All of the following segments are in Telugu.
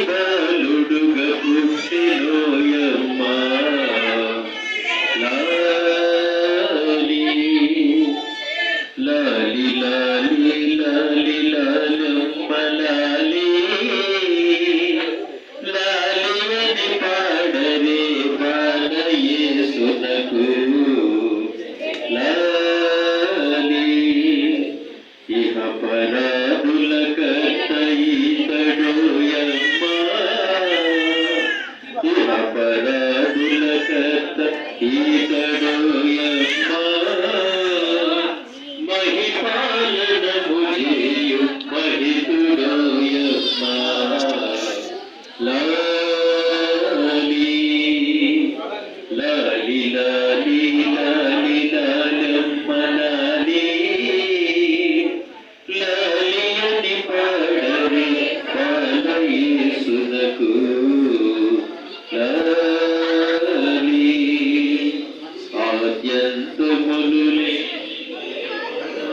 బాలుడుగా పుట్టినోయమ్మా లాలి లాలి లాలి లాలి లాలమ్మ లాలి లాలి అని పాడరే బాలయేసునకు లాలి ఇహ పరాదుల కర్త ఈతడోయమ్మా ఇహ పరాదుల కర్త ఈతడోయమ్మా మహిపాలనము చేయు మహితుడోయమ్మా లాలి లాలి లాలి లాలి లాలమ్మ లాలి లాలి అని పాడరే బాలయేసునకు లాలి ఆద్యంతములులే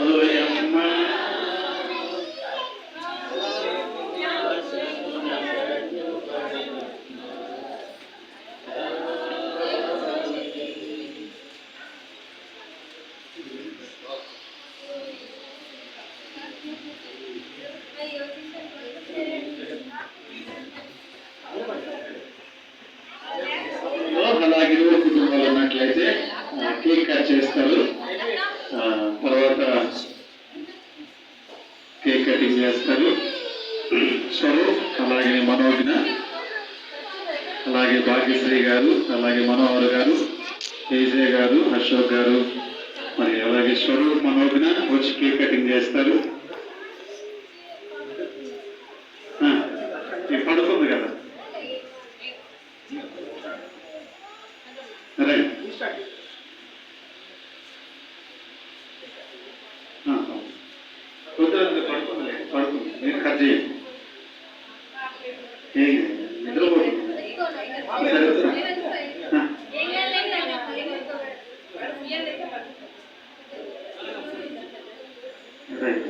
ఓయమ్మా అలాగే కుటుంబాలు ఉన్నట్లయితే కేక్ కట్ చేస్తారు. తర్వాత కేక్ కటింగ్ చేస్తారు. స్వరూప్, అలాగే మనోజ్న, అలాగే భాగ్యశ్రీ గారు, అలాగే మనోహర్ గారు, తేజే గారు, అశోక్ గారు, మరి అలాగే స్వరూప్, మనోజ్న వచ్చి కేక్ కటింగ్ చేస్తారు. పడుతుంది కదా రైట్. పడుతుంది పడుతుంది, మీరు కట్ చేయండి. నిద్రపోతుంది. రైట్.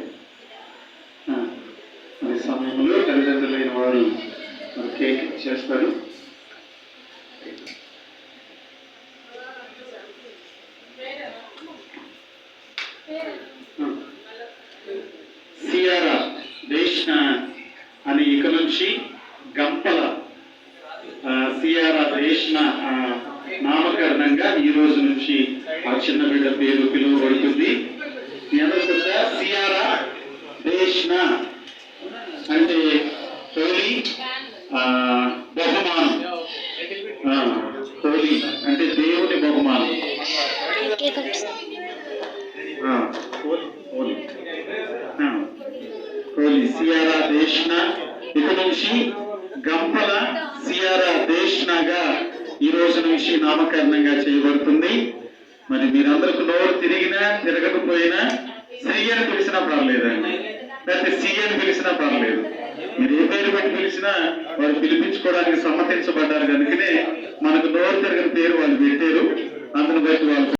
ఈ సమయంలో తల్లిదండ్రులైన వారు కేక్ చేస్తారు. సియారా దేశ్న అని ఇక నుంచి గంపల సియారా దేశ్న నామకరణంగా ఈ రోజు నుంచి ఆ చిన్న బిడ్డ పేరు పిలువబడుతుంది. ఎందుకంటే సియారా దేశ్న అంటే హోలీ బహుమానం, హోలీ అంటే దేవుని బహుమానం. హోలీ సియారా దేశ్న ఇక నుంచి గంపల సియారా దేశ్నగా ఈ రోజు నుంచి నామకరణంగా చేయబడుతుంది. మరి మీరందరికి నోరు తిరిగినా తిరగకపోయినా శ్రీ అని పిలిచినా పర్లేదండి, లేకపోతే సి అని పిలిచినా పర్లేదు. మీరు ఏ పేరు పెట్టి పిలిచినా వారు పిలిపించుకోవడానికి సమ్మతించబడ్డారు కనుకనే మనకు నోరు తిరగని పేరు వాళ్ళు పెట్టారు. అందును బట్టి వాళ్ళు